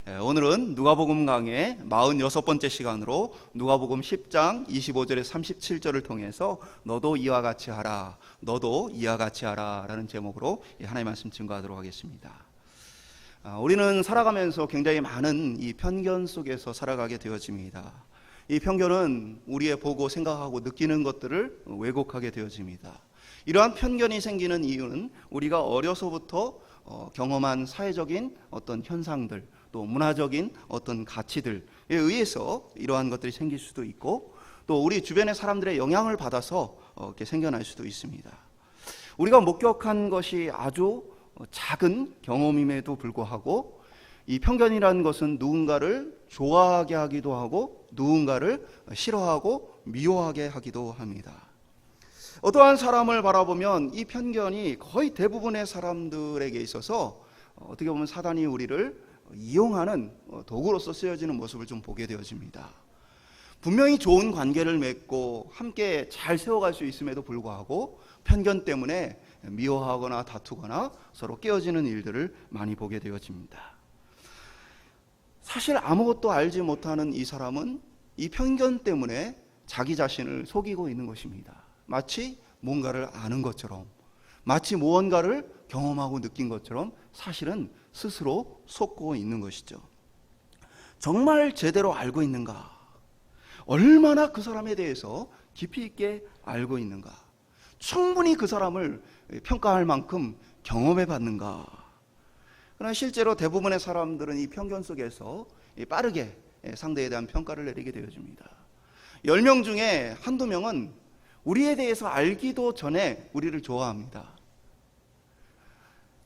오늘은 누가복음 강의 46번째 시간으로 누가복음 10장 25절에 37절을 통해서 너도 이와 같이 하라, 너도 이와 같이 하라 라는 제목으로 하나님의 말씀 증거하도록 하겠습니다. 우리는 살아가면서 굉장히 많은 이 편견 속에서 살아가게 되어집니다. 이 편견은 우리의 보고 생각하고 느끼는 것들을 왜곡하게 되어집니다. 이러한 편견이 생기는 이유는 우리가 어려서부터 경험한 사회적인 어떤 현상들, 또 문화적인 어떤 가치들에 의해서 이러한 것들이 생길 수도 있고, 또 우리 주변의 사람들의 영향을 받아서 이렇게 생겨날 수도 있습니다. 우리가 목격한 것이 아주 작은 경험임에도 불구하고 이 편견이라는 것은 누군가를 좋아하게 하기도 하고 누군가를 싫어하고 미워하게 하기도 합니다. 어떠한 사람을 바라보면 이 편견이 거의 대부분의 사람들에게 있어서 어떻게 보면 사단이 우리를 이용하는 도구로서 쓰여지는 모습을 좀 보게 되어집니다. 분명히 좋은 관계를 맺고 함께 잘 세워갈 수 있음에도 불구하고 편견 때문에 미워하거나 다투거나 서로 깨어지는 일들을 많이 보게 되어집니다. 사실 아무것도 알지 못하는 이 사람은 이 편견 때문에 자기 자신을 속이고 있는 것입니다. 마치 뭔가를 아는 것처럼, 마치 무언가를 경험하고 느낀 것처럼 사실은 스스로 속고 있는 것이죠. 정말 제대로 알고 있는가? 얼마나 그 사람에 대해서 깊이 있게 알고 있는가? 충분히 그 사람을 평가할 만큼 경험해 봤는가? 그러나 실제로 대부분의 사람들은 이 편견 속에서 빠르게 상대에 대한 평가를 내리게 되어집니다. 10명 중에 한두 명은 우리에 대해서 알기도 전에 우리를 좋아합니다.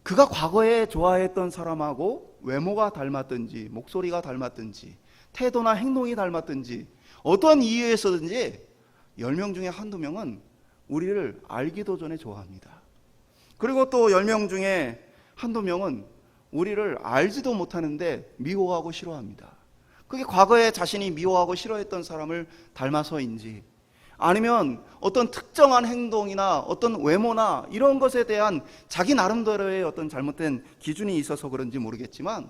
그가 과거에 좋아했던 사람하고 외모가 닮았든지 목소리가 닮았든지 태도나 행동이 닮았든지 어떠한 이유에서든지 10명 중에 한두 명은 우리를 알기도 전에 좋아합니다. 그리고 또 10명 중에 한두 명은 우리를 알지도 못하는데 미워하고 싫어합니다. 그게 과거에 자신이 미워하고 싫어했던 사람을 닮아서인지, 아니면 어떤 특정한 행동이나 어떤 외모나 이런 것에 대한 자기 나름대로의 어떤 잘못된 기준이 있어서 그런지 모르겠지만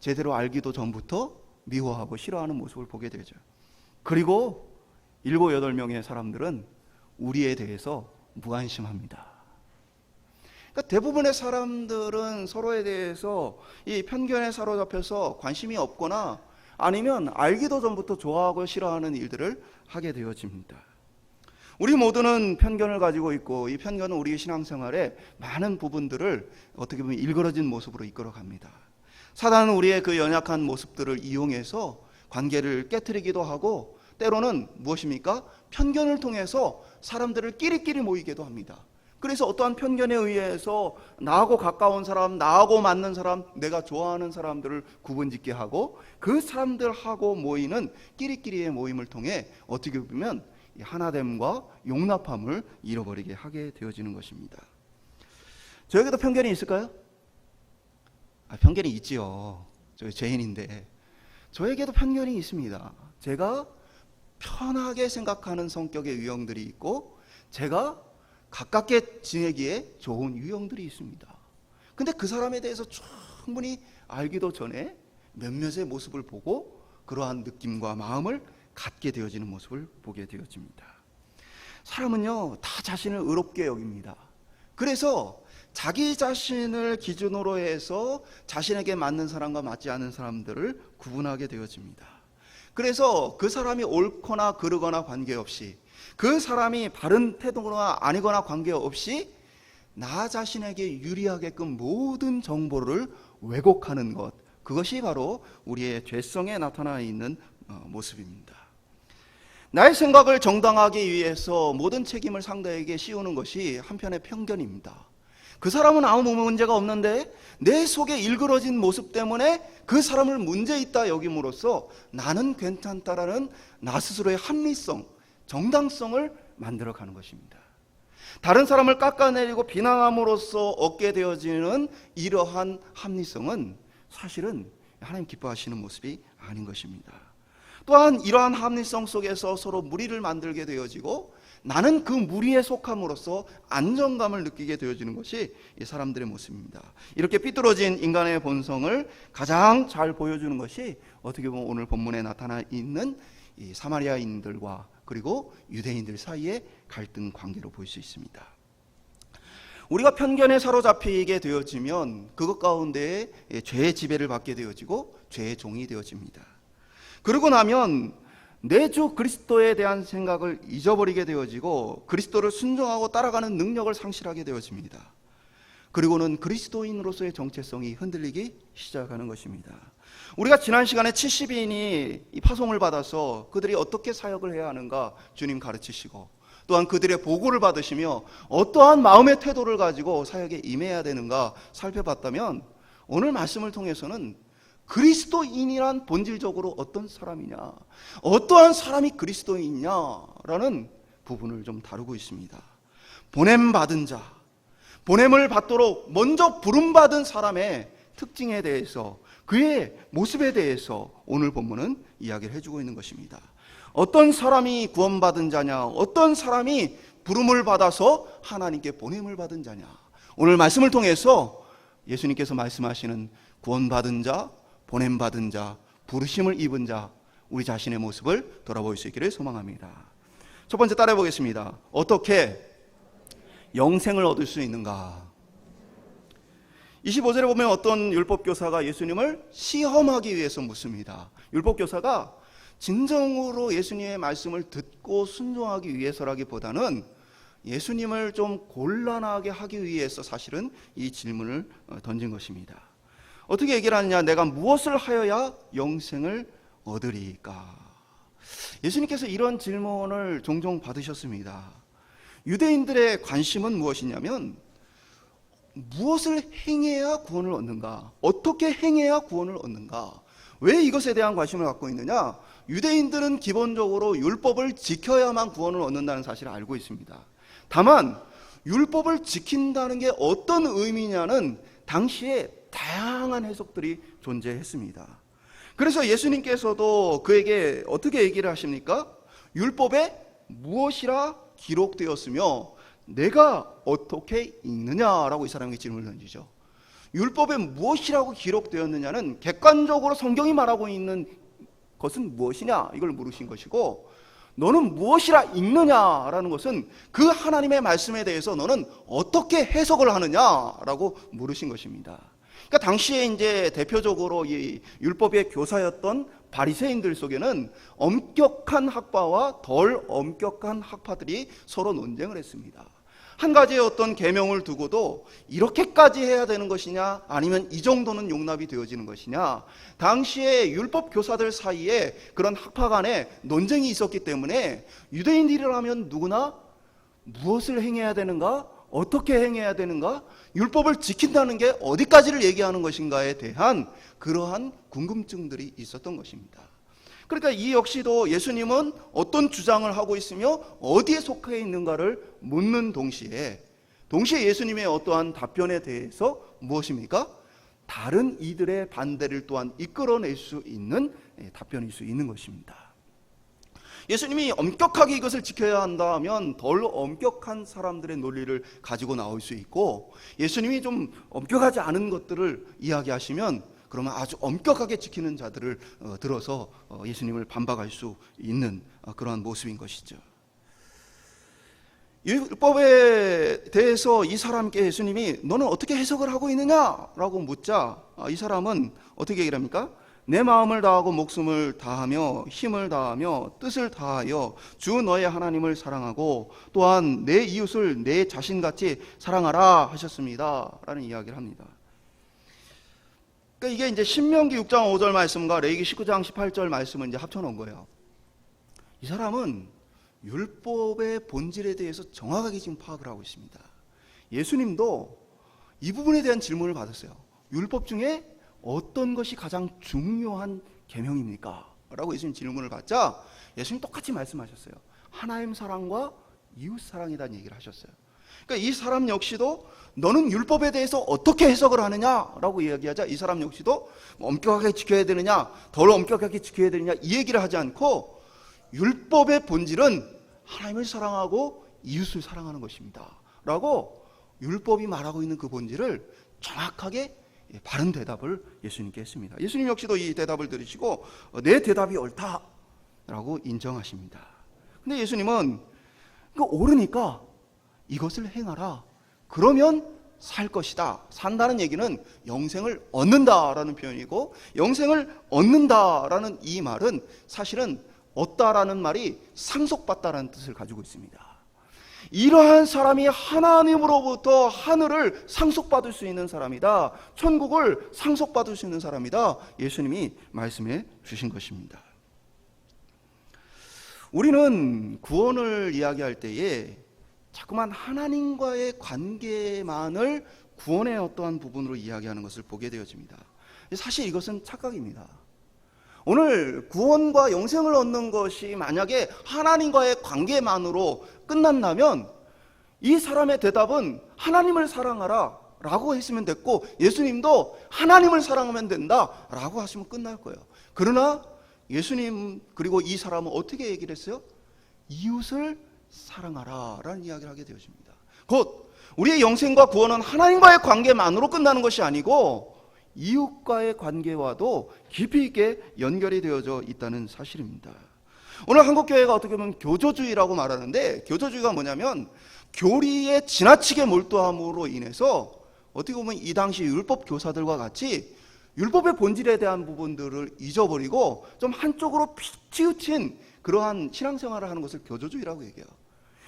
제대로 알기도 전부터 미워하고 싫어하는 모습을 보게 되죠. 그리고 7, 8명의 사람들은 우리에 대해서 무관심합니다. 그러니까 대부분의 사람들은 서로에 대해서 이 편견에 사로잡혀서 관심이 없거나 아니면 알기도 전부터 좋아하고 싫어하는 일들을 하게 되어집니다. 우리 모두는 편견을 가지고 있고 이 편견은 우리 신앙생활의 많은 부분들을 어떻게 보면 일그러진 모습으로 이끌어갑니다. 사단은 우리의 그 연약한 모습들을 이용해서 관계를 깨트리기도 하고, 때로는 무엇입니까? 편견을 통해서 사람들을 끼리끼리 모이게도 합니다. 그래서 어떠한 편견에 의해서 나하고 가까운 사람, 나하고 맞는 사람, 내가 좋아하는 사람들을 구분짓게 하고 그 사람들하고 모이는 끼리끼리의 모임을 통해 어떻게 보면 하나됨과 용납함을 잃어버리게 하게 되어지는 것입니다. 저에게도 편견이 있을까요? 편견이 있지요. 저 죄인인데 저에게도 편견이 있습니다. 제가 편하게 생각하는 성격의 유형들이 있고 제가 가깝게 지내기에 좋은 유형들이 있습니다. 근데 그 사람에 대해서 충분히 알기도 전에 몇몇의 모습을 보고 그러한 느낌과 마음을 갖게 되어지는 모습을 보게 되어집니다. 사람은요, 다 자신을 의롭게 여깁니다. 그래서 자기 자신을 기준으로 해서 자신에게 맞는 사람과 맞지 않는 사람들을 구분하게 되어집니다. 그래서 그 사람이 옳거나 그르거나 관계없이, 그 사람이 바른 태도가 아니거나 관계없이 나 자신에게 유리하게끔 모든 정보를 왜곡하는 것, 그것이 바로 우리의 죄성에 나타나 있는 모습입니다. 나의 생각을 정당하기 위해서 모든 책임을 상대에게 씌우는 것이 한편의 편견입니다. 그 사람은 아무 문제가 없는데 내 속에 일그러진 모습 때문에 그 사람을 문제있다 여김으로써 나는 괜찮다라는 나 스스로의 합리성, 정당성을 만들어가는 것입니다. 다른 사람을 깎아내리고 비난함으로써 얻게 되어지는 이러한 합리성은 사실은 하나님 기뻐하시는 모습이 아닌 것입니다. 또한 이러한 합리성 속에서 서로 무리를 만들게 되어지고 나는 그 무리에 속함으로써 안정감을 느끼게 되어지는 것이 이 사람들의 모습입니다. 이렇게 삐뚤어진 인간의 본성을 가장 잘 보여주는 것이 어떻게 보면 오늘 본문에 나타나 있는 이 사마리아인들과 그리고 유대인들 사이의 갈등 관계로 볼 수 있습니다. 우리가 편견에 사로잡히게 되어지면 그것 가운데에 죄의 지배를 받게 되어지고 죄의 종이 되어집니다. 그러고 나면 내 주 그리스도에 대한 생각을 잊어버리게 되어지고 그리스도를 순종하고 따라가는 능력을 상실하게 되어집니다. 그리고는 그리스도인으로서의 정체성이 흔들리기 시작하는 것입니다. 우리가 지난 시간에 70인이 파송을 받아서 그들이 어떻게 사역을 해야 하는가 주님 가르치시고 또한 그들의 보고를 받으시며 어떠한 마음의 태도를 가지고 사역에 임해야 되는가 살펴봤다면 오늘 말씀을 통해서는 그리스도인이란 본질적으로 어떤 사람이냐, 어떠한 사람이 그리스도인이냐라는 부분을 좀 다루고 있습니다. 보냄받은 자, 보냄을 받도록 먼저 부름받은 사람의 특징에 대해서, 그의 모습에 대해서 오늘 본문은 이야기를 해주고 있는 것입니다. 어떤 사람이 구원받은 자냐, 어떤 사람이 부름을 받아서 하나님께 보냄을 받은 자냐, 오늘 말씀을 통해서 예수님께서 말씀하시는 구원받은 자, 보냄받은 자, 부르심을 입은 자, 우리 자신의 모습을 돌아볼 수 있기를 소망합니다. 첫 번째 따라해 보겠습니다. 어떻게 영생을 얻을 수 있는가? 25절에 보면 어떤 율법교사가 예수님을 시험하기 위해서 묻습니다. 율법교사가 진정으로 예수님의 말씀을 듣고 순종하기 위해서라기보다는 예수님을 좀 곤란하게 하기 위해서 사실은 이 질문을 던진 것입니다. 어떻게 얘기를 하느냐? 내가 무엇을 하여야 영생을 얻으리까? 예수님께서 이런 질문을 종종 받으셨습니다. 유대인들의 관심은 무엇이냐면 무엇을 행해야 구원을 얻는가? 어떻게 행해야 구원을 얻는가? 왜 이것에 대한 관심을 갖고 있느냐? 유대인들은 기본적으로 율법을 지켜야만 구원을 얻는다는 사실을 알고 있습니다. 다만 율법을 지킨다는 게 어떤 의미냐는 당시에 다양한 해석들이 존재했습니다. 그래서 예수님께서도 그에게 어떻게 얘기를 하십니까? 율법에 무엇이라 기록되었으며 내가 어떻게 읽느냐라고 이 사람에게 질문을 던지죠. 율법에 무엇이라고 기록되었느냐는 객관적으로 성경이 말하고 있는 것은 무엇이냐 이걸 물으신 것이고, 너는 무엇이라 읽느냐라는 것은 그 하나님의 말씀에 대해서 너는 어떻게 해석을 하느냐라고 물으신 것입니다. 그러니까 당시에 이제 대표적으로 이 율법의 교사였던 바리새인들 속에는 엄격한 학파와 덜 엄격한 학파들이 서로 논쟁을 했습니다. 한 가지의 어떤 계명을 두고도 이렇게까지 해야 되는 것이냐 아니면 이 정도는 용납이 되어지는 것이냐, 당시에 율법 교사들 사이에 그런 학파 간에 논쟁이 있었기 때문에 유대인들이라면 누구나 무엇을 행해야 되는가, 어떻게 행해야 되는가, 율법을 지킨다는 게 어디까지를 얘기하는 것인가에 대한 그러한 궁금증들이 있었던 것입니다. 그러니까 이 역시도 예수님은 어떤 주장을 하고 있으며 어디에 속해 있는가를 묻는 동시에 예수님의 어떠한 답변에 대해서 무엇입니까? 다른 이들의 반대를 또한 이끌어낼 수 있는 답변일 수 있는 것입니다. 예수님이 엄격하게 이것을 지켜야 한다면 덜 엄격한 사람들의 논리를 가지고 나올 수 있고, 예수님이 좀 엄격하지 않은 것들을 이야기하시면 그러면 아주 엄격하게 지키는 자들을 들어서 예수님을 반박할 수 있는 그러한 모습인 것이죠. 율법에 대해서 이 사람께 예수님이 너는 어떻게 해석을 하고 있느냐라고 묻자 이 사람은 어떻게 얘기를 합니까? 내 마음을 다하고 목숨을 다하며 힘을 다하며 뜻을 다하여 주 너의 하나님을 사랑하고 또한 내 이웃을 내 자신같이 사랑하라 하셨습니다 라는 이야기를 합니다. 그러니까 이게 이제 신명기 6장 5절 말씀과 레위기 19장 18절 말씀을 이제 합쳐놓은 거예요. 이 사람은 율법의 본질에 대해서 정확하게 지금 파악을 하고 있습니다. 예수님도 이 부분에 대한 질문을 받았어요. 율법 중에 어떤 것이 가장 중요한 계명입니까? 라고 예수님 질문을 받자 예수님 똑같이 말씀하셨어요. 하나님 사랑과 이웃 사랑이라는 얘기를 하셨어요. 그러니까 이 사람 역시도 너는 율법에 대해서 어떻게 해석을 하느냐라고 이야기하자 이 사람 역시도 엄격하게 지켜야 되느냐, 덜 엄격하게 지켜야 되느냐 이 얘기를 하지 않고 율법의 본질은 하나님을 사랑하고 이웃을 사랑하는 것입니다 라고 율법이 말하고 있는 그 본질을 정확하게 바른 대답을 예수님께 했습니다. 예수님 역시도 이 대답을 들으시고 내 대답이 옳다라고 인정하십니다. 근데 예수님은 옳으니까 이것을 행하라. 그러면 살 것이다. 산다는 얘기는 영생을 얻는다라는 표현이고, 영생을 얻는다라는 이 말은 사실은 얻다라는 말이 상속받다라는 뜻을 가지고 있습니다. 이러한 사람이 하나님으로부터 하늘을 상속받을 수 있는 사람이다. 천국을 상속받을 수 있는 사람이다. 예수님이 말씀해 주신 것입니다. 우리는 구원을 이야기할 때에 자꾸만 하나님과의 관계만을 구원의 어떠한 부분으로 이야기하는 것을 보게 되어집니다. 사실 이것은 착각입니다. 오늘 구원과 영생을 얻는 것이 만약에 하나님과의 관계만으로 끝난다면 이 사람의 대답은 하나님을 사랑하라 라고 했으면 됐고, 예수님도 하나님을 사랑하면 된다 라고 하시면 끝날 거예요. 그러나 예수님 그리고 이 사람은 어떻게 얘기를 했어요? 이웃을 사랑하라 라는 이야기를 하게 되어집니다. 곧 우리의 영생과 구원은 하나님과의 관계만으로 끝나는 것이 아니고 이웃과의 관계와도 깊이 있게 연결이 되어져 있다는 사실입니다. 오늘 한국교회가 어떻게 보면 교조주의라고 말하는데, 교조주의가 뭐냐면 교리에 지나치게 몰두함으로 인해서 어떻게 보면 이 당시 율법 교사들과 같이 율법의 본질에 대한 부분들을 잊어버리고 좀 한쪽으로 치우친 그러한 신앙생활을 하는 것을 교조주의라고 얘기해요.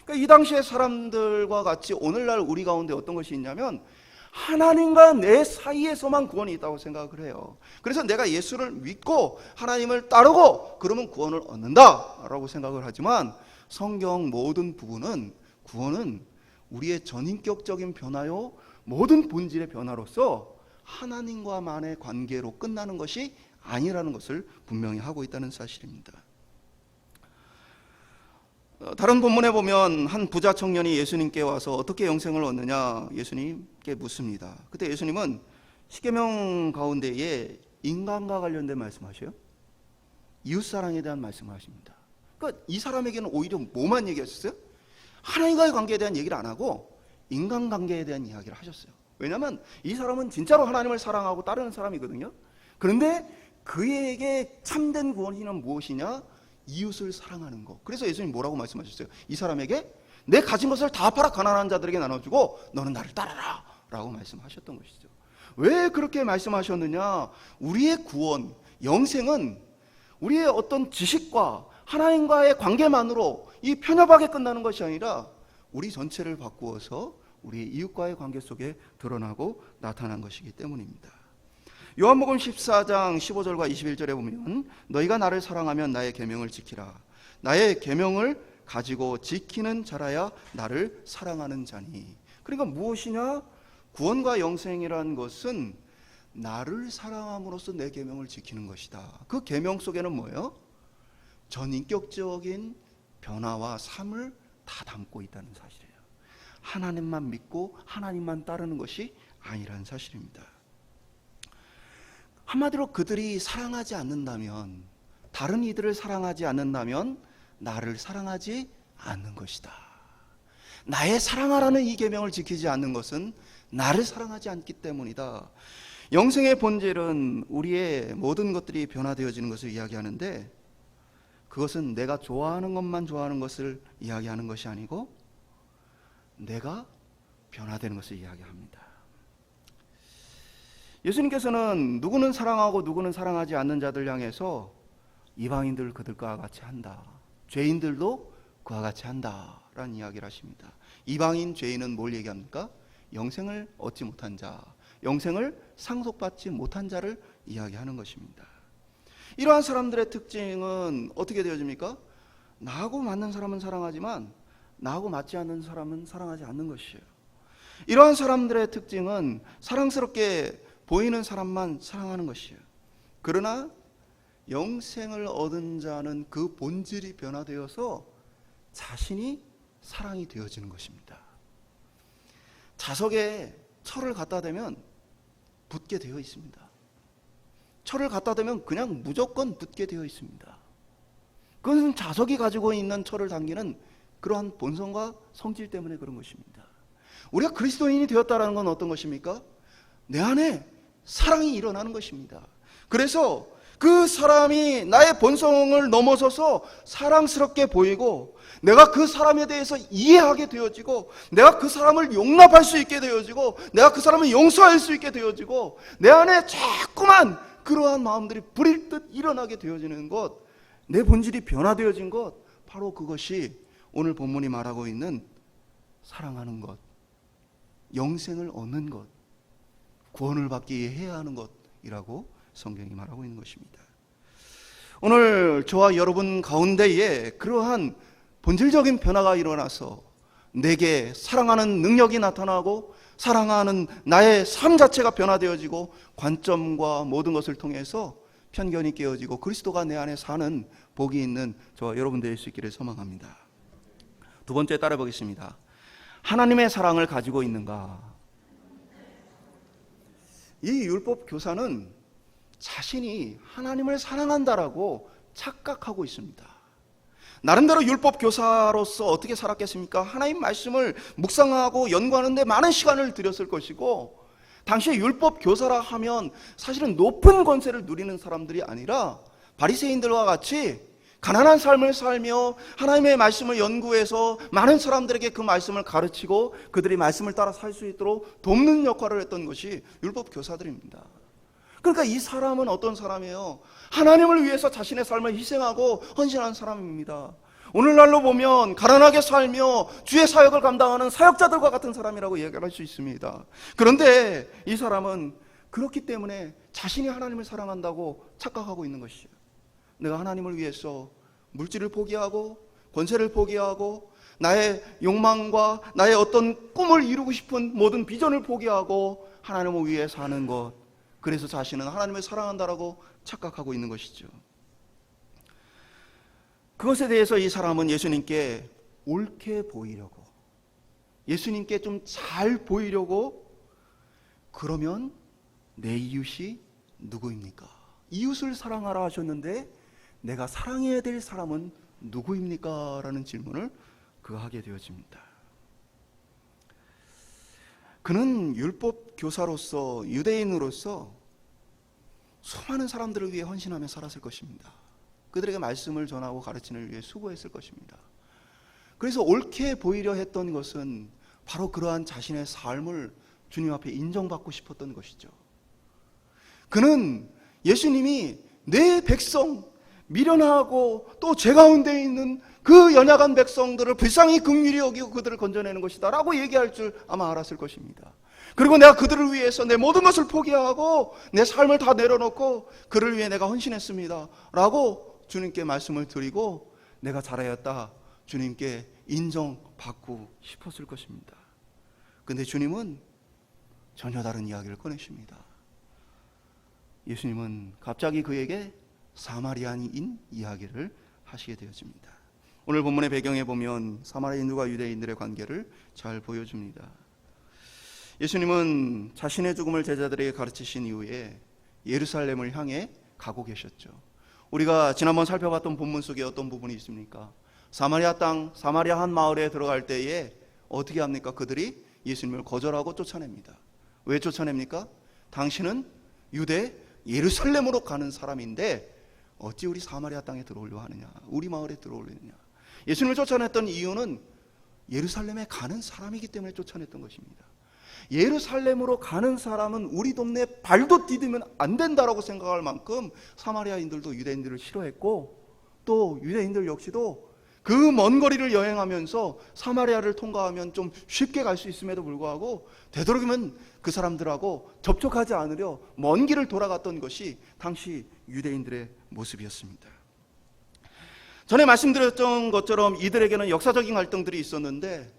그러니까 이 당시의 사람들과 같이 오늘날 우리 가운데 어떤 것이 있냐면 하나님과 내 사이에서만 구원이 있다고 생각을 해요. 그래서 내가 예수를 믿고 하나님을 따르고 그러면 구원을 얻는다라고 생각을 하지만, 성경 모든 부분은 구원은 우리의 전인격적인 변화요 모든 본질의 변화로서 하나님과만의 관계로 끝나는 것이 아니라는 것을 분명히 하고 있다는 사실입니다. 다른 본문에 보면 한 부자 청년이 예수님께 와서 어떻게 영생을 얻느냐 예수님께 묻습니다. 그때 예수님은 십계명 가운데에 인간과 관련된 말씀하셔요. 이웃사랑에 대한 말씀을 하십니다. 그러니까 이 사람에게는 오히려 뭐만 얘기하셨어요? 하나님과의 관계에 대한 얘기를 안 하고 인간관계에 대한 이야기를 하셨어요. 왜냐하면 이 사람은 진짜로 하나님을 사랑하고 따르는 사람이거든요. 그런데 그에게 참된 구원이란 무엇이냐? 이웃을 사랑하는 것. 그래서 예수님 뭐라고 말씀하셨어요? 이 사람에게 내 가진 것을 다 팔아 가난한 자들에게 나눠주고 너는 나를 따르라 라고 말씀하셨던 것이죠. 왜 그렇게 말씀하셨느냐? 우리의 구원, 영생은 우리의 어떤 지식과 하나님과의 관계만으로 이 편협하게 끝나는 것이 아니라 우리 전체를 바꾸어서 우리 이웃과의 관계 속에 드러나고 나타난 것이기 때문입니다. 요한복음 14장 15절과 21절에 보면 너희가 나를 사랑하면 나의 계명을 지키라. 나의 계명을 가지고 지키는 자라야 나를 사랑하는 자니. 그러니까 무엇이냐? 구원과 영생이라는 것은 나를 사랑함으로써 내 계명을 지키는 것이다. 그 계명 속에는 뭐예요? 전인격적인 변화와 삶을 다 담고 있다는 사실이에요. 하나님만 믿고 하나님만 따르는 것이 아니라는 사실입니다. 한마디로 그들이 사랑하지 않는다면, 다른 이들을 사랑하지 않는다면 나를 사랑하지 않는 것이다. 나의 사랑하라는 이 계명을 지키지 않는 것은 나를 사랑하지 않기 때문이다. 영생의 본질은 우리의 모든 것들이 변화되어지는 것을 이야기하는데, 그것은 내가 좋아하는 것만 좋아하는 것을 이야기하는 것이 아니고 내가 변화되는 것을 이야기합니다. 예수님께서는 누구는 사랑하고 누구는 사랑하지 않는 자들 향해서 이방인들 그들과 같이 한다, 죄인들도 그와 같이 한다 라는 이야기를 하십니다. 이방인 죄인은 뭘 얘기합니까? 영생을 얻지 못한 자, 영생을 상속받지 못한 자를 이야기하는 것입니다. 이러한 사람들의 특징은 어떻게 되어집니까? 나하고 맞는 사람은 사랑하지만 나하고 맞지 않는 사람은 사랑하지 않는 것이에요. 이러한 사람들의 특징은 사랑스럽게 보이는 사람만 사랑하는 것이에요. 그러나 영생을 얻은 자는 그 본질이 변화되어서 자신이 사랑이 되어지는 것입니다. 자석에 철을 갖다 대면 붙게 되어 있습니다. 철을 갖다 대면 그냥 무조건 붙게 되어 있습니다. 그것은 자석이 가지고 있는 철을 당기는 그러한 본성과 성질 때문에 그런 것입니다. 우리가 그리스도인이 되었다는 건 어떤 것입니까? 내 안에 사랑이 일어나는 것입니다. 그래서 그 사람이 나의 본성을 넘어서서 사랑스럽게 보이고, 내가 그 사람에 대해서 이해하게 되어지고, 내가 그 사람을 용납할 수 있게 되어지고, 내가 그 사람을 용서할 수 있게 되어지고, 내 안에 자꾸만 그러한 마음들이 불일 듯 일어나게 되어지는 것, 내 본질이 변화되어진 것, 바로 그것이 오늘 본문이 말하고 있는 사랑하는 것, 영생을 얻는 것, 구원을 받기 위해 해야 하는 것이라고 성경이 말하고 있는 것입니다. 오늘 저와 여러분 가운데에 그러한 본질적인 변화가 일어나서 내게 사랑하는 능력이 나타나고, 사랑하는 나의 삶 자체가 변화되어지고, 관점과 모든 것을 통해서 편견이 깨어지고 그리스도가 내 안에 사는 복이 있는 저와 여러분 될 수 있기를 소망합니다. 두 번째 따라 보겠습니다. 하나님의 사랑을 가지고 있는가? 이 율법 교사는 자신이 하나님을 사랑한다라고 착각하고 있습니다. 나름대로 율법 교사로서 어떻게 살았겠습니까? 하나님 말씀을 묵상하고 연구하는 데 많은 시간을 들였을 것이고, 당시에 율법 교사라 하면 사실은 높은 권세를 누리는 사람들이 아니라 바리새인들과 같이 가난한 삶을 살며 하나님의 말씀을 연구해서 많은 사람들에게 그 말씀을 가르치고 그들이 말씀을 따라 살 수 있도록 돕는 역할을 했던 것이 율법 교사들입니다. 그러니까 이 사람은 어떤 사람이에요? 하나님을 위해서 자신의 삶을 희생하고 헌신한 사람입니다. 오늘날로 보면 가난하게 살며 주의 사역을 감당하는 사역자들과 같은 사람이라고 얘기할 수 있습니다. 그런데 이 사람은 그렇기 때문에 자신이 하나님을 사랑한다고 착각하고 있는 것이죠. 내가 하나님을 위해서 물질을 포기하고 권세를 포기하고 나의 욕망과 나의 어떤 꿈을 이루고 싶은 모든 비전을 포기하고 하나님을 위해 사는 것, 그래서 자신은 하나님을 사랑한다라고 착각하고 있는 것이죠. 그것에 대해서 이 사람은 예수님께 옳게 보이려고, 예수님께 좀 잘 보이려고, 그러면 내 이웃이 누구입니까? 이웃을 사랑하라 하셨는데 내가 사랑해야 될 사람은 누구입니까? 라는 질문을 그가 하게 되어집니다. 그는 율법 교사로서, 유대인으로서 수많은 사람들을 위해 헌신하며 살았을 것입니다. 그들에게 말씀을 전하고 가르치는 위해 수고했을 것입니다. 그래서 옳게 보이려 했던 것은 바로 그러한 자신의 삶을 주님 앞에 인정받고 싶었던 것이죠. 그는 예수님이 내 백성, 미련하고 또 죄 가운데 있는 그 연약한 백성들을 불쌍히 긍휼히 여기고 그들을 건져내는 것이다 라고 얘기할 줄 아마 알았을 것입니다. 그리고 내가 그들을 위해서 내 모든 것을 포기하고 내 삶을 다 내려놓고 그를 위해 내가 헌신했습니다 라고 주님께 말씀을 드리고 내가 잘하였다 주님께 인정받고 싶었을 것입니다. 그런데 주님은 전혀 다른 이야기를 꺼내십니다. 예수님은 갑자기 그에게 사마리아인 이야기를 하시게 되어집니다. 오늘 본문의 배경에 보면 사마리아인들과 유대인들의 관계를 잘 보여줍니다. 예수님은 자신의 죽음을 제자들에게 가르치신 이후에 예루살렘을 향해 가고 계셨죠. 우리가 지난번 살펴봤던 본문 속에 어떤 부분이 있습니까? 사마리아 땅, 사마리아 한 마을에 들어갈 때에 어떻게 합니까? 그들이 예수님을 거절하고 쫓아냅니다. 왜 쫓아냅니까? 당신은 유대 예루살렘으로 가는 사람인데 어찌 우리 사마리아 땅에 들어오려 하느냐, 우리 마을에 들어오려느냐. 예수님을 쫓아냈던 이유는 예루살렘에 가는 사람이기 때문에 쫓아냈던 것입니다. 예루살렘으로 가는 사람은 우리 동네 발도 디디면 안 된다라고 생각할 만큼 사마리아인들도 유대인들을 싫어했고, 또 유대인들 역시도 그 먼 거리를 여행하면서 사마리아를 통과하면 좀 쉽게 갈 수 있음에도 불구하고 되도록이면 그 사람들하고 접촉하지 않으려 먼 길을 돌아갔던 것이 당시 유대인들의 모습이었습니다. 전에 말씀드렸던 것처럼 이들에게는 역사적인 갈등들이 있었는데,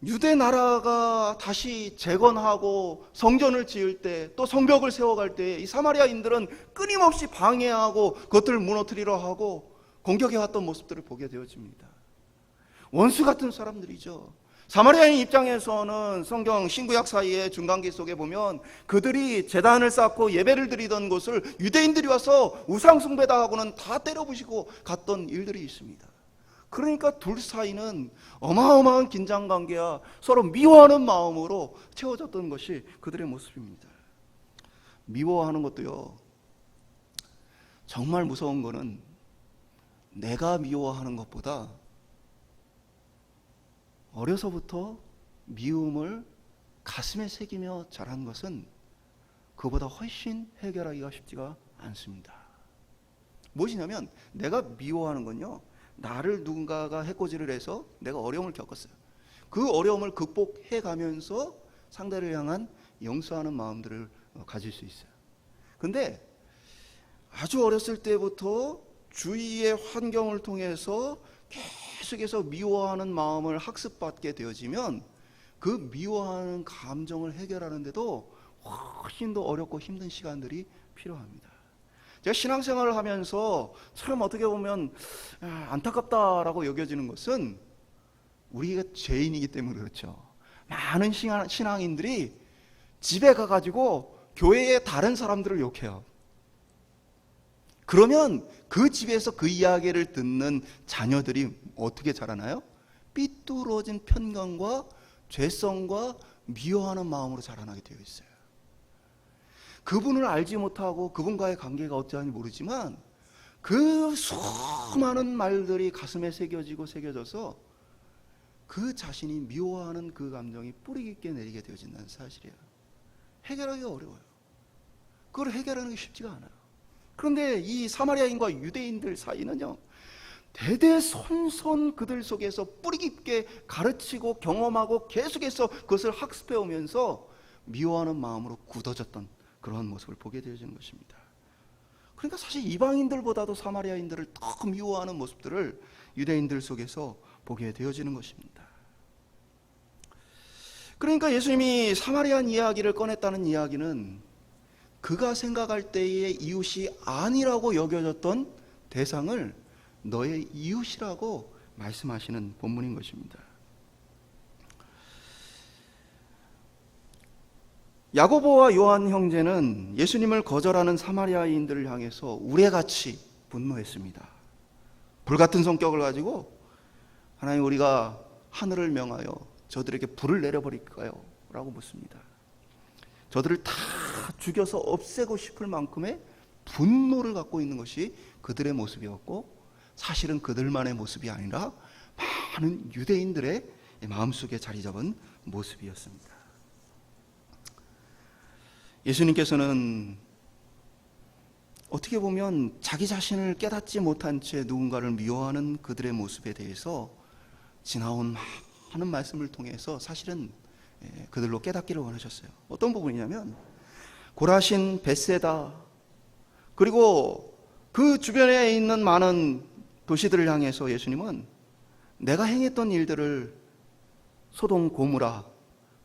유대 나라가 다시 재건하고 성전을 지을 때, 또 성벽을 세워갈 때 이 사마리아인들은 끊임없이 방해하고 그것들을 무너뜨리려 하고 공격해왔던 모습들을 보게 되어집니다. 원수 같은 사람들이죠. 사마리아인 입장에서는 성경 신구약 사이의 중간기 속에 보면 그들이 제단을 쌓고 예배를 드리던 곳을 유대인들이 와서 우상 숭배다 하고는 다 때려부시고 갔던 일들이 있습니다. 그러니까 둘 사이는 어마어마한 긴장관계와 서로 미워하는 마음으로 채워졌던 것이 그들의 모습입니다. 미워하는 것도요, 정말 무서운 거는 내가 미워하는 것보다 어려서부터 미움을 가슴에 새기며 자란 것은 그보다 훨씬 해결하기가 쉽지가 않습니다. 무엇이냐면 내가 미워하는 건요, 나를 누군가가 해코지를 해서 내가 어려움을 겪었어요. 그 어려움을 극복해 가면서 상대를 향한 용서하는 마음들을 가질 수 있어요. 근데 아주 어렸을 때부터 주위의 환경을 통해서 계속해서 미워하는 마음을 학습받게 되어지면 그 미워하는 감정을 해결하는데도 훨씬 더 어렵고 힘든 시간들이 필요합니다. 제가 신앙생활을 하면서 참 어떻게 보면 안타깝다라고 여겨지는 것은 우리가 죄인이기 때문에 그렇죠. 많은 신앙인들이 집에 가가지고 교회의 다른 사람들을 욕해요. 그러면 그 집에서 그 이야기를 듣는 자녀들이 어떻게 자라나요? 삐뚤어진 편견과 죄성과 미워하는 마음으로 자라나게 되어 있어요. 그분을 알지 못하고 그분과의 관계가 어찌하는지 모르지만 그 수많은 말들이 가슴에 새겨져서 그 자신이 미워하는 그 감정이 뿌리 깊게 내리게 되어진다는 사실이에요. 해결하기가 어려워요. 그걸 해결하는 게 쉽지가 않아요. 그런데 이 사마리아인과 유대인들 사이는요, 대대손손 그들 속에서 뿌리 깊게 가르치고 경험하고 계속해서 그것을 학습해 오면서 미워하는 마음으로 굳어졌던 그런 모습을 보게 되어지는 것입니다. 그러니까 사실 이방인들보다도 사마리아인들을 더 미워하는 모습들을 유대인들 속에서 보게 되어지는 것입니다. 그러니까 예수님이 사마리안 이야기를 꺼냈다는 이야기는 그가 생각할 때의 이웃이 아니라고 여겨졌던 대상을 너의 이웃이라고 말씀하시는 본문인 것입니다. 야고보와 요한 형제는 예수님을 거절하는 사마리아인들을 향해서 우레같이 분노했습니다. 불같은 성격을 가지고 하나님, 우리가 하늘을 명하여 저들에게 불을 내려버릴까요? 라고 묻습니다. 저들을 다 죽여서 없애고 싶을 만큼의 분노를 갖고 있는 것이 그들의 모습이었고, 사실은 그들만의 모습이 아니라 많은 유대인들의 마음속에 자리 잡은 모습이었습니다. 예수님께서는 어떻게 보면 자기 자신을 깨닫지 못한 채 누군가를 미워하는 그들의 모습에 대해서 지나온 많은 말씀을 통해서 사실은 그들로 깨닫기를 원하셨어요. 어떤 부분이냐면 고라신, 벳세다, 그리고 그 주변에 있는 많은 도시들을 향해서 예수님은 내가 행했던 일들을 소돔, 고모라,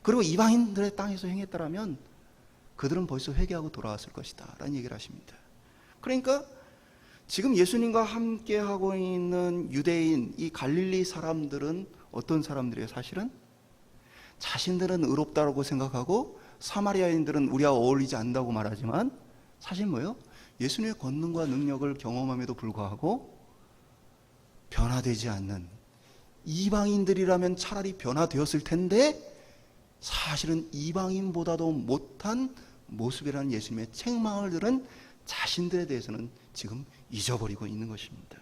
그리고 이방인들의 땅에서 행했다라면 그들은 벌써 회개하고 돌아왔을 것이다 라는 얘기를 하십니다. 그러니까 지금 예수님과 함께 하고 있는 유대인, 이 갈릴리 사람들은 어떤 사람들이에요? 사실은 자신들은 의롭다고 생각하고 사마리아인들은 우리와 어울리지 않는다고 말하지만 사실 뭐예요? 예수님의 권능과 능력을 경험함에도 불구하고 변화되지 않는 이방인들이라면 차라리 변화되었을 텐데 사실은 이방인보다도 못한 모습이라는 예수님의 책망을 들은 자신들에 대해서는 지금 잊어버리고 있는 것입니다.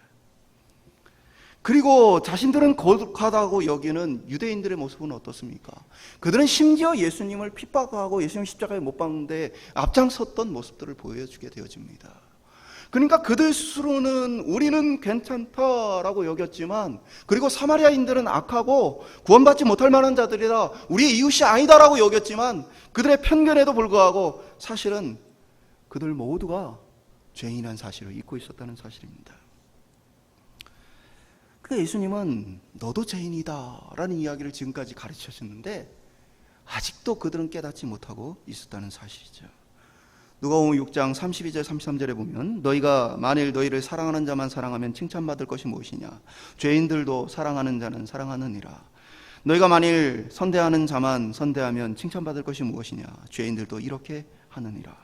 그리고 자신들은 거룩하다고 여기는 유대인들의 모습은 어떻습니까? 그들은 심지어 예수님을 핍박하고 예수님 십자가에 못 박는데 앞장섰던 모습들을 보여주게 되어집니다. 그러니까 그들 스스로는 우리는 괜찮다라고 여겼지만, 그리고 사마리아인들은 악하고 구원받지 못할 만한 자들이다, 우리의 이웃이 아니다라고 여겼지만 그들의 편견에도 불구하고 사실은 그들 모두가 죄인한 사실을 잊고 있었다는 사실입니다. 그러니까 예수님은 너도 죄인이다 라는 이야기를 지금까지 가르치셨는데 아직도 그들은 깨닫지 못하고 있었다는 사실이죠. 누가복음 6장 32절 33절에 보면 너희가 만일 너희를 사랑하는 자만 사랑하면 칭찬받을 것이 무엇이냐, 죄인들도 사랑하는 자는 사랑하느니라. 너희가 만일 선대하는 자만 선대하면 칭찬받을 것이 무엇이냐? 죄인들도 이렇게 하느니라.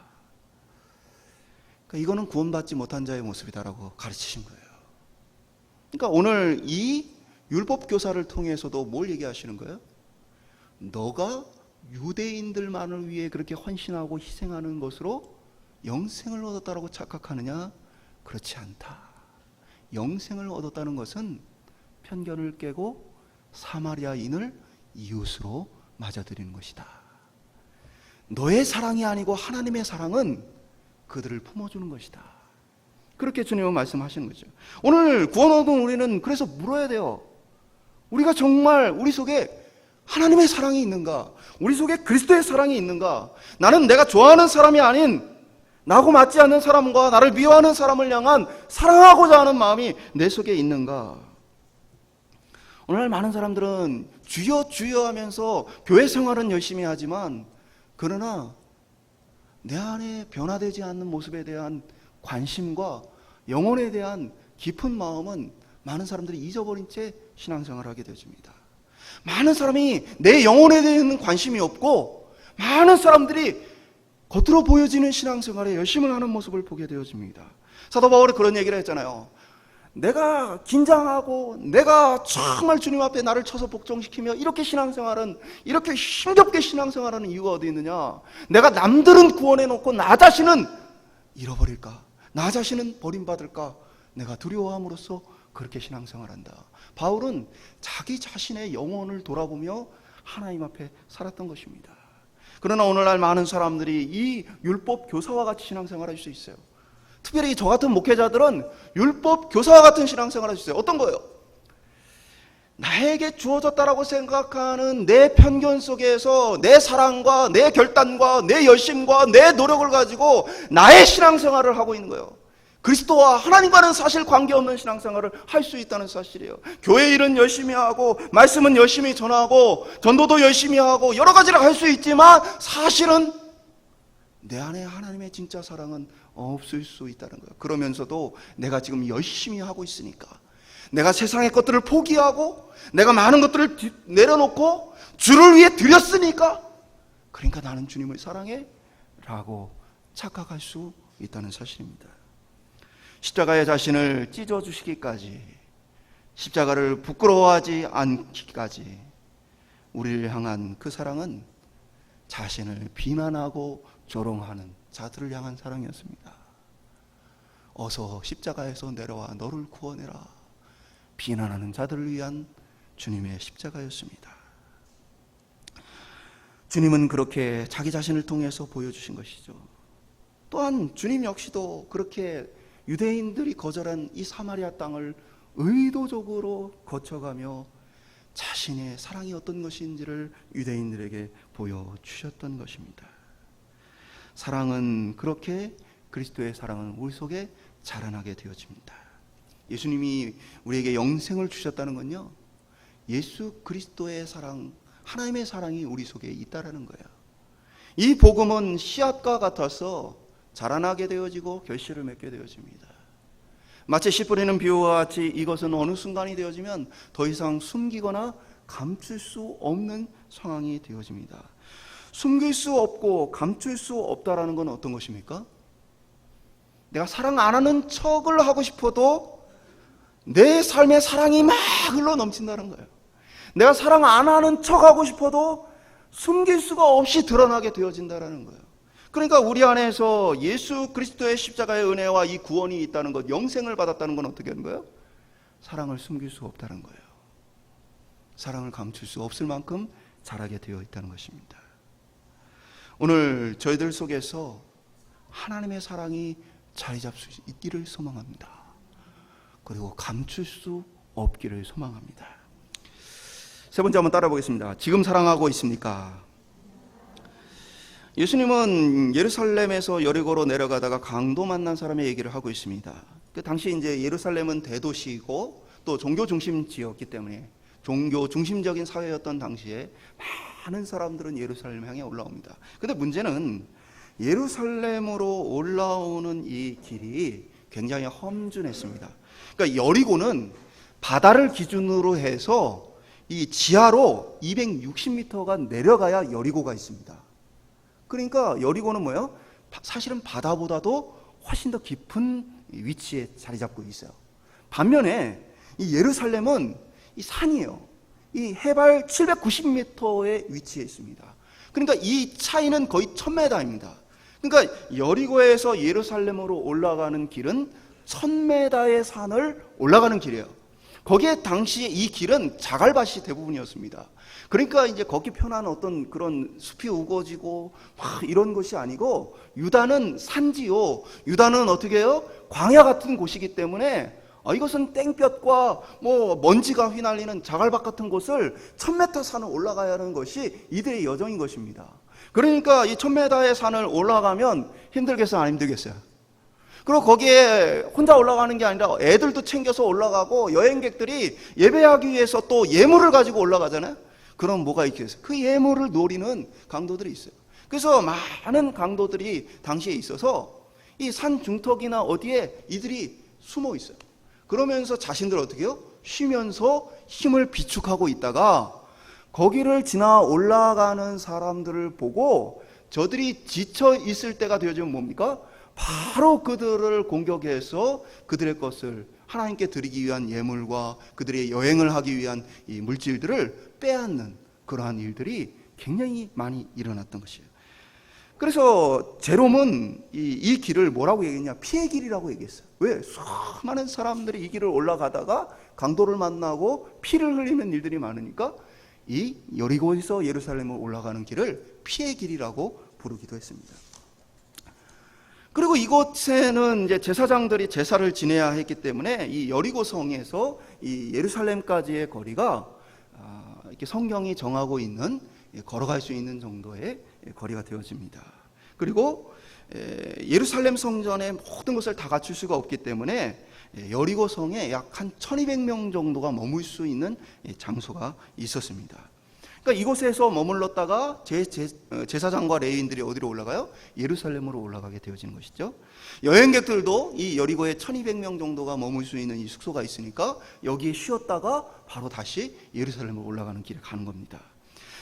그러니까 이거는 구원받지 못한 자의 모습이다라고 가르치신 거예요. 그러니까 오늘 이 율법 교사를 통해서도 뭘 얘기하시는 거예요? 너가 유대인들만을 위해 그렇게 헌신하고 희생하는 것으로 영생을 얻었다라고 착각하느냐? 그렇지 않다. 영생을 얻었다는 것은 편견을 깨고 사마리아인을 이웃으로 맞아들이는 것이다. 너의 사랑이 아니고 하나님의 사랑은 그들을 품어주는 것이다. 그렇게 주님은 말씀하시는 거죠. 오늘 구원 얻은 우리는 그래서 물어야 돼요. 우리가 정말 우리 속에 하나님의 사랑이 있는가? 우리 속에 그리스도의 사랑이 있는가? 나는 내가 좋아하는 사람이 아닌 나하고 맞지 않는 사람과 나를 미워하는 사람을 향한 사랑하고자 하는 마음이 내 속에 있는가? 오늘날 많은 사람들은 주여 주여 하면서 교회 생활은 열심히 하지만 그러나 내 안에 변화되지 않는 모습에 대한 관심과 영혼에 대한 깊은 마음은 많은 사람들이 잊어버린 채 신앙생활을 하게 되어집니다. 많은 사람이 내 영혼에 대한 관심이 없고 많은 사람들이 겉으로 보여지는 신앙생활에 열심을 하는 모습을 보게 되어집니다. 사도 바울이 그런 얘기를 했잖아요. 내가 긴장하고 내가 정말 주님 앞에 나를 쳐서 복종시키며 이렇게 신앙생활은 이렇게 힘겹게 신앙생활하는 이유가 어디 있느냐? 내가 남들은 구원해놓고 나 자신은 잃어버릴까? 나 자신은 버림받을까? 내가 두려워함으로써 그렇게 신앙생활한다. 바울은 자기 자신의 영혼을 돌아보며 하나님 앞에 살았던 것입니다. 그러나 오늘날 많은 사람들이 이 율법 교사와 같이 신앙생활할 수 있어요. 특별히 저 같은 목회자들은 율법 교사와 같은 신앙생활을 할 수 있어요. 어떤 거예요? 나에게 주어졌다라고 생각하는 내 편견 속에서 내 사랑과 내 결단과 내 열심과 내 노력을 가지고 나의 신앙생활을 하고 있는 거예요. 그리스도와 하나님과는 사실 관계없는 신앙생활을 할 수 있다는 사실이에요. 교회 일은 열심히 하고 말씀은 열심히 전하고 전도도 열심히 하고 여러 가지를 할 수 있지만 사실은 내 안에 하나님의 진짜 사랑은 없을 수 있다는 거예요. 그러면서도 내가 지금 열심히 하고 있으니까 내가 세상의 것들을 포기하고 내가 많은 것들을 내려놓고 주를 위해 드렸으니까 그러니까 나는 주님을 사랑해 라고 착각할 수 있다는 사실입니다. 십자가의 자신을 찢어주시기까지 십자가를 부끄러워하지 않기까지 우리를 향한 그 사랑은 자신을 비난하고 조롱하는 자들을 향한 사랑이었습니다. 어서 십자가에서 내려와 너를 구원해라. 비난하는 자들을 위한 주님의 십자가였습니다. 주님은 그렇게 자기 자신을 통해서 보여주신 것이죠. 또한 주님 역시도 그렇게 유대인들이 거절한 이 사마리아 땅을 의도적으로 거쳐가며 자신의 사랑이 어떤 것인지를 유대인들에게 보여주셨던 것입니다. 사랑은 그렇게 그리스도의 사랑은 우리 속에 자라나게 되어집니다. 예수님이 우리에게 영생을 주셨다는 건요, 예수 그리스도의 사랑, 하나님의 사랑이 우리 속에 있다라는 거예요. 이 복음은 씨앗과 같아서 자라나게 되어지고 결실을 맺게 되어집니다. 마치 씨 뿌리는 비유와 같이 이것은 어느 순간이 되어지면 더 이상 숨기거나 감출 수 없는 상황이 되어집니다. 숨길 수 없고 감출 수 없다라는 건 어떤 것입니까? 내가 사랑 안 하는 척을 하고 싶어도 내 삶에 사랑이 막 흘러 넘친다는 거예요. 내가 사랑 안 하는 척하고 싶어도 숨길 수가 없이 드러나게 되어진다는 거예요. 그러니까 우리 안에서 예수 그리스도의 십자가의 은혜와 이 구원이 있다는 것, 영생을 받았다는 건 어떻게 하는 거예요? 사랑을 숨길 수 없다는 거예요. 사랑을 감출 수 없을 만큼 자라게 되어 있다는 것입니다. 오늘 저희들 속에서 하나님의 사랑이 자리 잡을 수 있기를 소망합니다. 그리고 감출 수 없기를 소망합니다. 세 번째 한번 따라 보겠습니다. 지금 사랑하고 있습니까? 예수님은 예루살렘에서 여리고로 내려가다가 강도 만난 사람의 얘기를 하고 있습니다. 그 당시 이제 예루살렘은 대도시이고 또 종교 중심지였기 때문에 종교 중심적인 사회였던 당시에 많은 사람들은 예루살렘 향해 올라옵니다. 근데 문제는 예루살렘으로 올라오는 이 길이 굉장히 험준했습니다. 그러니까 여리고는 바다를 기준으로 해서 이 지하로 260m가 내려가야 여리고가 있습니다. 그러니까 여리고는 뭐예요? 사실은 바다보다도 훨씬 더 깊은 위치에 자리 잡고 있어요. 반면에 이 예루살렘은 이 산이에요. 이 해발 790m의 위치에 있습니다. 그러니까 이 차이는 거의 1000m입니다. 그러니까 여리고에서 예루살렘으로 올라가는 길은 1000m의 산을 올라가는 길이에요. 거기에 당시에 이 길은 자갈밭이 대부분이었습니다. 그러니까 이제 걷기 편한 어떤 그런 숲이 우거지고 막 이런 것이 아니고, 유다는 산지요. 유다는 어떻게 해요? 광야 같은 곳이기 때문에 이것은 땡볕과 뭐 먼지가 휘날리는 자갈밭 같은 곳을 1000m 산을 올라가야 하는 것이 이들의 여정인 것입니다. 그러니까 이 1000m의 산을 올라가면 힘들겠어요? 안 힘들겠어요? 그리고 거기에 혼자 올라가는 게 아니라 애들도 챙겨서 올라가고, 여행객들이 예배하기 위해서 또 예물을 가지고 올라가잖아요. 그럼 뭐가 있겠어요? 그 예물을 노리는 강도들이 있어요. 그래서 많은 강도들이 당시에 있어서 이 산 중턱이나 어디에 이들이 숨어 있어요. 그러면서 자신들 어떻게 해요? 쉬면서 힘을 비축하고 있다가 거기를 지나 올라가는 사람들을 보고 저들이 지쳐 있을 때가 되어지면 뭡니까? 바로 그들을 공격해서 그들의 것을 하나님께 드리기 위한 예물과 그들의 여행을 하기 위한 이 물질들을 빼앗는 그러한 일들이 굉장히 많이 일어났던 것이에요. 그래서 제롬은 이 길을 뭐라고 얘기했냐? 피의 길이라고 얘기했어요. 왜? 수많은 사람들이 이 길을 올라가다가 강도를 만나고 피를 흘리는 일들이 많으니까 이 여리고에서 예루살렘으로 올라가는 길을 피의 길이라고 부르기도 했습니다. 그리고 이곳에는 이제 제사장들이 제사를 지내야 했기 때문에 이 여리고 성에서 이 예루살렘까지의 거리가 이렇게 성경이 정하고 있는, 걸어갈 수 있는 정도의 거리가 되어집니다. 그리고 예루살렘 성전의 모든 것을 다 갖출 수가 없기 때문에 여리고 성에 약 한 1200명 정도가 머물 수 있는 장소가 있었습니다. 그러니까 이곳에서 머물렀다가 제사장과 레위인들이 어디로 올라가요? 예루살렘으로 올라가게 되어지는 것이죠. 여행객들도 이 여리고에 1200명 정도가 머물 수 있는 이 숙소가 있으니까 여기에 쉬었다가 바로 다시 예루살렘으로 올라가는 길에 가는 겁니다.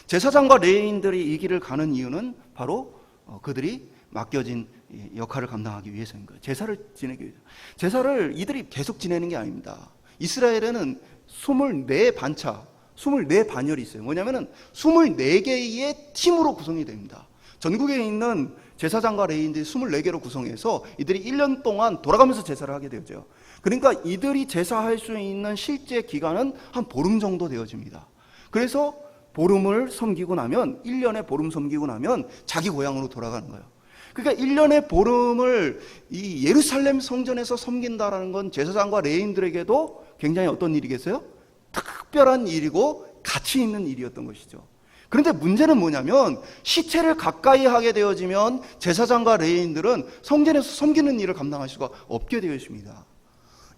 제사장과 레위인들이 이 길을 가는 이유는 바로 그들이 맡겨진 역할을 감당하기 위해서인 거예요. 제사를 지내기 위해서. 제사를 이들이 계속 지내는 게 아닙니다. 이스라엘에는 24반차, 24반열이 있어요. 뭐냐면은 24개의 팀으로 구성이 됩니다. 전국에 있는 제사장과 레위인들이 24개로 구성해서 이들이 1년 동안 돌아가면서 제사를 하게 되죠. 그러니까 이들이 제사할 수 있는 실제 기간은 한 보름 정도 되어집니다. 그래서 보름을 섬기고 나면, 1년에 보름 섬기고 나면 자기 고향으로 돌아가는 거예요. 그러니까 1년의 보름을 이 예루살렘 성전에서 섬긴다라는 건 제사장과 레위인들에게도 굉장히 어떤 일이겠어요? 특별한 일이고 가치 있는 일이었던 것이죠. 그런데 문제는 뭐냐면, 시체를 가까이 하게 되어지면 제사장과 레위인들은 성전에서 섬기는 일을 감당할 수가 없게 되어 있습니다.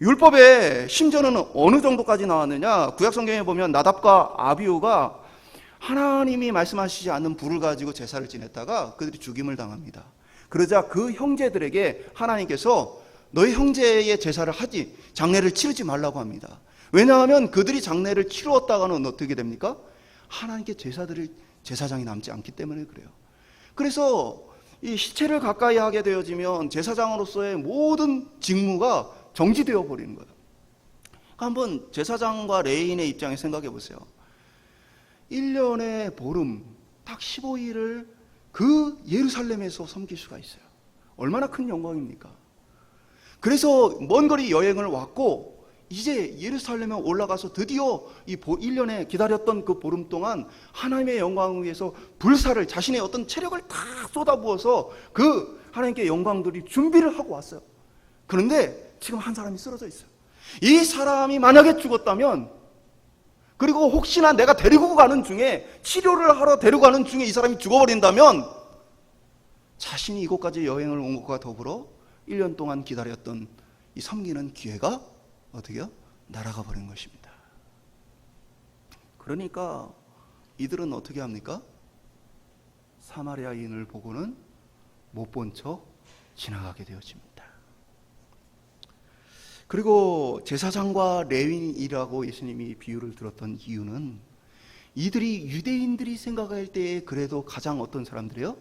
율법에 심지어는 어느 정도까지 나왔느냐? 구약성경에 보면 나답과 아비후가 하나님이 말씀하시지 않는 불을 가지고 제사를 지냈다가 그들이 죽임을 당합니다. 그러자 그 형제들에게 하나님께서 너희 형제의 제사를 하지, 장례를 치르지 말라고 합니다. 왜냐하면 그들이 장례를 치루었다가는 어떻게 됩니까? 하나님께 제사장이 남지 않기 때문에 그래요. 그래서 이 시체를 가까이 하게 되어지면 제사장으로서의 모든 직무가 정지되어 버리는 거예요. 한번 제사장과 레위인의 입장에 생각해 보세요. 1년의 보름, 딱 15일을 그 예루살렘에서 섬길 수가 있어요. 얼마나 큰 영광입니까? 그래서 먼 거리 여행을 왔고 이제 예루살렘에 올라가서 드디어 이 1년에 기다렸던 그 보름 동안 하나님의 영광을 위해서 불사를, 자신의 어떤 체력을 다 쏟아부어서 그 하나님께 영광들이 준비를 하고 왔어요. 그런데 지금 한 사람이 쓰러져 있어요. 이 사람이 만약에 죽었다면, 그리고 혹시나 내가 데리고 가는 중에, 치료를 하러 데리고 가는 중에 이 사람이 죽어버린다면 자신이 이곳까지 여행을 온 것과 더불어 1년 동안 기다렸던 이 섬기는 기회가 어떻게 해요? 날아가 버린 것입니다. 그러니까 이들은 어떻게 합니까? 사마리아인을 보고는 못 본 척 지나가게 되어집니다. 그리고 제사장과 레위인이라고 예수님이 비유를 들었던 이유는 이들이 유대인들이 생각할 때에 그래도 가장 어떤 사람들이요?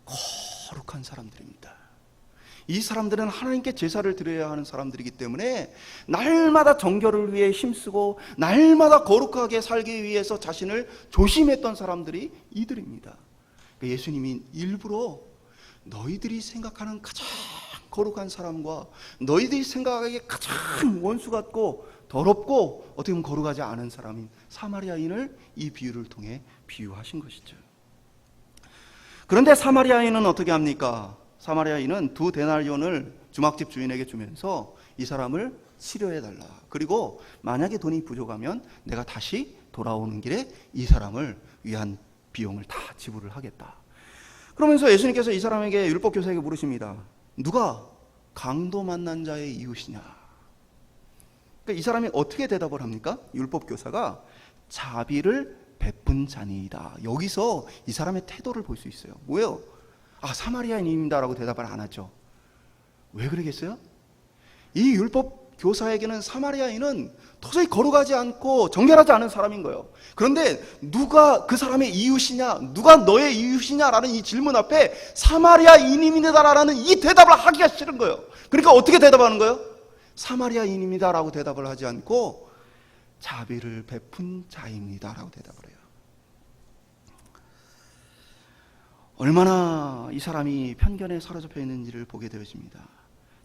거룩한 사람들입니다. 이 사람들은 하나님께 제사를 드려야 하는 사람들이기 때문에 날마다 정결을 위해 힘쓰고 날마다 거룩하게 살기 위해서 자신을 조심했던 사람들이 이들입니다. 예수님이 일부러 너희들이 생각하는 가장 거룩한 사람과 너희들이 생각하기에 가장 원수 같고 더럽고 어떻게 보면 거룩하지 않은 사람인 사마리아인을 이 비유를 통해 비유하신 것이죠. 그런데 사마리아인은 어떻게 합니까? 사마리아인은 2데나리온을 주막집 주인에게 주면서 이 사람을 치료해달라. 그리고 만약에 돈이 부족하면 내가 다시 돌아오는 길에 이 사람을 위한 비용을 다 지불을 하겠다. 그러면서 예수님께서 이 사람에게 율법교사에게 물으십니다. 누가 강도 만난 자의 이웃이냐? 그러니까 이 사람이 어떻게 대답을 합니까? 율법교사가 자비를 베푼 자니이다. 여기서 이 사람의 태도를 볼 수 있어요. 뭐예요? 사마리아인입니다라고 대답을 안 하죠. 왜 그러겠어요? 이 율법 교사에게는 사마리아인은 도저히 거룩하지 않고 정결하지 않은 사람인 거예요. 그런데 누가 그 사람의 이웃이냐, 누가 너의 이웃이냐라는 이 질문 앞에 사마리아인입니다라는 이 대답을 하기가 싫은 거예요. 그러니까 어떻게 대답하는 거예요? 사마리아인입니다라고 대답을 하지 않고 자비를 베푼 자입니다라고 대답을 해요. 얼마나 이 사람이 편견에 사로잡혀 있는지를 보게 되어집니다.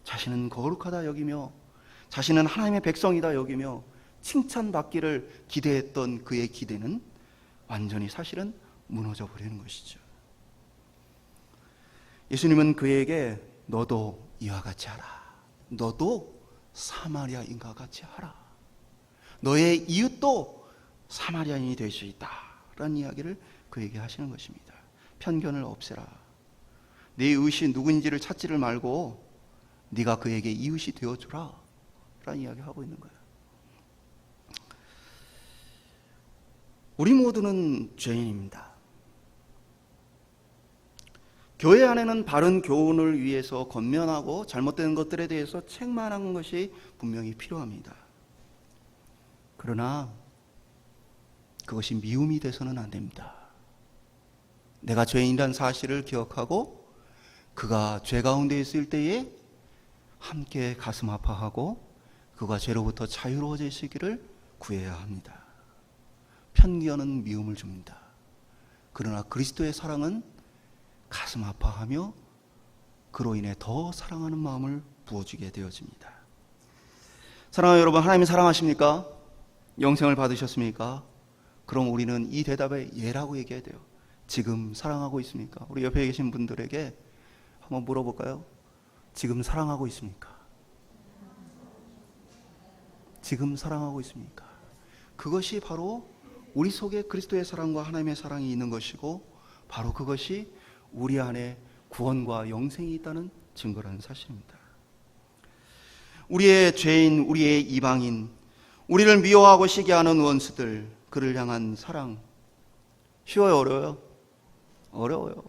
자신은 거룩하다 여기며 자신은 하나님의 백성이다 여기며 칭찬받기를 기대했던 그의 기대는 완전히 사실은 무너져 버리는 것이죠. 예수님은 그에게 너도 이와 같이 하라. 너도 사마리아인과 같이 하라. 너의 이웃도 사마리아인이 될 수 있다 라는 이야기를 그에게 하시는 것입니다. 편견을 없애라. 네 이웃이 누구인지를 찾지를 말고 네가 그에게 이웃이 되어주라 라는 이야기를 하고 있는 거예요. 우리 모두는 죄인입니다. 교회 안에는 바른 교훈을 위해서 권면하고 잘못된 것들에 대해서 책망하는 것이 분명히 필요합니다. 그러나 그것이 미움이 돼서는 안 됩니다. 내가 죄인이란 사실을 기억하고 그가 죄 가운데 있을 때에 함께 가슴 아파하고 그가 죄로부터 자유로워지시기를 구해야 합니다. 편견은 미움을 줍니다. 그러나 그리스도의 사랑은 가슴 아파하며 그로 인해 더 사랑하는 마음을 부어주게 되어집니다. 사랑하는 여러분, 하나님이 사랑하십니까? 영생을 받으셨습니까? 그럼 우리는 이 대답에 예라고 얘기해야 돼요. 지금 사랑하고 있습니까? 우리 옆에 계신 분들에게 한번 물어볼까요? 지금 사랑하고 있습니까? 지금 사랑하고 있습니까? 그것이 바로 우리 속에 그리스도의 사랑과 하나님의 사랑이 있는 것이고 바로 그것이 우리 안에 구원과 영생이 있다는 증거라는 사실입니다. 우리의 죄인, 우리의 이방인, 우리를 미워하고 시기하는 원수들, 그를 향한 사랑 쉬워요? 어려워요? 어려워요.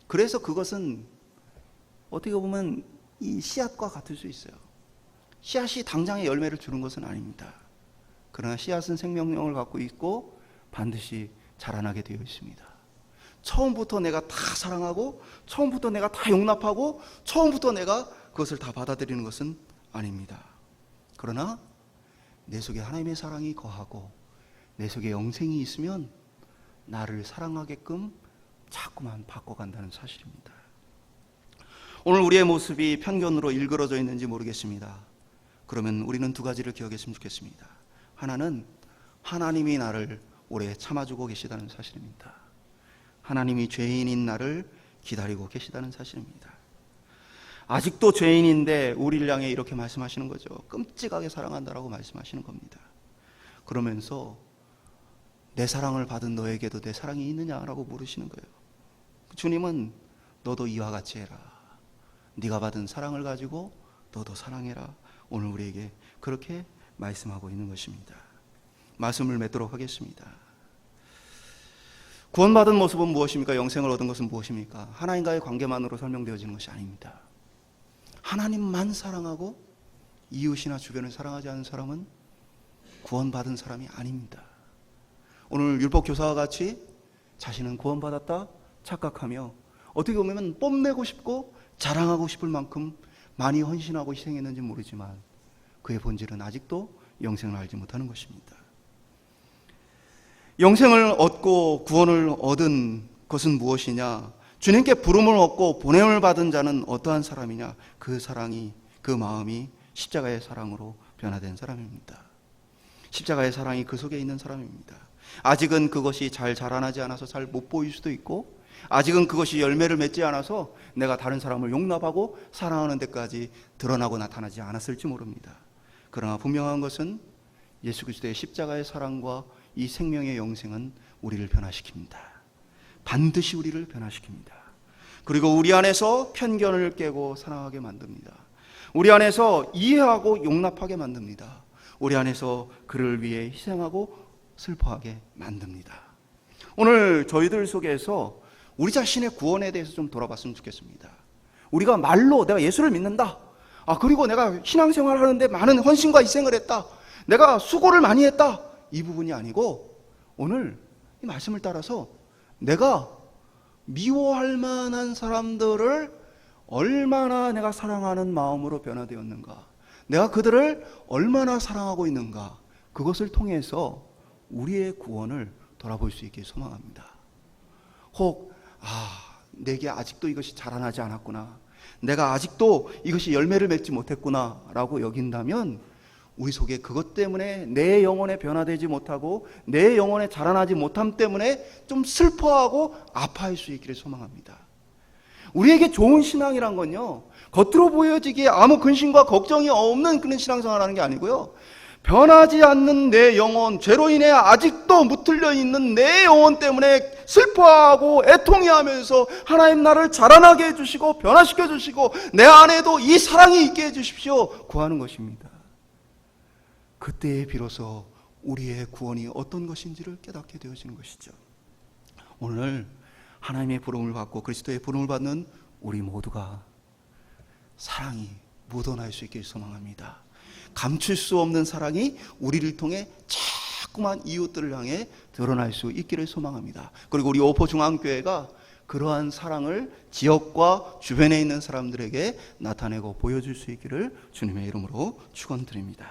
그래서 그것은 어떻게 보면 이 씨앗과 같을 수 있어요. 씨앗이 당장의 열매를 주는 것은 아닙니다. 그러나 씨앗은 생명력을 갖고 있고 반드시 자라나게 되어 있습니다. 처음부터 내가 다 사랑하고 처음부터 내가 다 용납하고 처음부터 내가 그것을 다 받아들이는 것은 아닙니다. 그러나 내 속에 하나님의 사랑이 거하고 내 속에 영생이 있으면 나를 사랑하게끔 자꾸만 바꿔간다는 사실입니다. 오늘 우리의 모습이 편견으로 일그러져 있는지 모르겠습니다. 그러면 우리는 두 가지를 기억했으면 좋겠습니다. 하나는 하나님이 나를 오래 참아주고 계시다는 사실입니다. 하나님이 죄인인 나를 기다리고 계시다는 사실입니다. 아직도 죄인인데 우리를 향해 이렇게 말씀하시는 거죠. 끔찍하게 사랑한다라고 말씀하시는 겁니다. 그러면서 내 사랑을 받은 너에게도 내 사랑이 있느냐라고 물으시는 거예요. 주님은 너도 이와 같이 해라. 네가 받은 사랑을 가지고 너도 사랑해라. 오늘 우리에게 그렇게 말씀하고 있는 것입니다. 말씀을 맺도록 하겠습니다. 구원받은 모습은 무엇입니까? 영생을 얻은 것은 무엇입니까? 하나님과의 관계만으로 설명되어지는 것이 아닙니다. 하나님만 사랑하고 이웃이나 주변을 사랑하지 않은 사람은 구원받은 사람이 아닙니다. 오늘 율법 교사와 같이 자신은 구원받았다 착각하며 어떻게 보면 뽐내고 싶고 자랑하고 싶을 만큼 많이 헌신하고 희생했는지 모르지만 그의 본질은 아직도 영생을 알지 못하는 것입니다. 영생을 얻고 구원을 얻은 것은 무엇이냐? 주님께 부름을 얻고 보냄을 받은 자는 어떠한 사람이냐? 그 사랑이, 그 마음이 십자가의 사랑으로 변화된 사람입니다. 십자가의 사랑이 그 속에 있는 사람입니다. 아직은 그것이 잘 자라나지 않아서 잘 못 보일 수도 있고, 아직은 그것이 열매를 맺지 않아서 내가 다른 사람을 용납하고 사랑하는 데까지 드러나고 나타나지 않았을지 모릅니다. 그러나 분명한 것은 예수 그리스도의 십자가의 사랑과 이 생명의 영생은 우리를 변화시킵니다. 반드시 우리를 변화시킵니다. 그리고 우리 안에서 편견을 깨고 사랑하게 만듭니다. 우리 안에서 이해하고 용납하게 만듭니다. 우리 안에서 그를 위해 희생하고 슬퍼하게 만듭니다. 오늘 저희들 속에서 우리 자신의 구원에 대해서 좀 돌아봤으면 좋겠습니다. 우리가 말로 내가 예수를 믿는다. 그리고 내가 신앙생활 하는데 많은 헌신과 희생을 했다. 내가 수고를 많이 했다. 이 부분이 아니고 오늘 이 말씀을 따라서 내가 미워할 만한 사람들을 얼마나 내가 사랑하는 마음으로 변화되었는가, 내가 그들을 얼마나 사랑하고 있는가, 그것을 통해서 우리의 구원을 돌아볼 수 있게 소망합니다. 혹 내게 아직도 이것이 자라나지 않았구나, 내가 아직도 이것이 열매를 맺지 못했구나 라고 여긴다면 우리 속에 그것 때문에 내 영혼에 변화되지 못하고 내 영혼에 자라나지 못함 때문에 좀 슬퍼하고 아파할 수 있기를 소망합니다. 우리에게 좋은 신앙이란 건요, 겉으로 보여지기에 아무 근심과 걱정이 없는 그런 신앙생활을 하는 게 아니고요, 변하지 않는 내 영혼, 죄로 인해 아직도 무틀려 있는 내 영혼 때문에 슬퍼하고 애통해하면서 하나님 나를 자라나게 해주시고 변화시켜 주시고 내 안에도 이 사랑이 있게 해주십시오 구하는 것입니다. 그때에 비로소 우리의 구원이 어떤 것인지를 깨닫게 되어지는 것이죠. 오늘 하나님의 부름을 받고 그리스도의 부름을 받는 우리 모두가 사랑이 묻어날 수 있길 소망합니다. 감출 수 없는 사랑이 우리를 통해 자꾸만 이웃들을 향해 드러날 수 있기를 소망합니다. 그리고 우리 오포중앙교회가 그러한 사랑을 지역과 주변에 있는 사람들에게 나타내고 보여줄 수 있기를 주님의 이름으로 축원드립니다.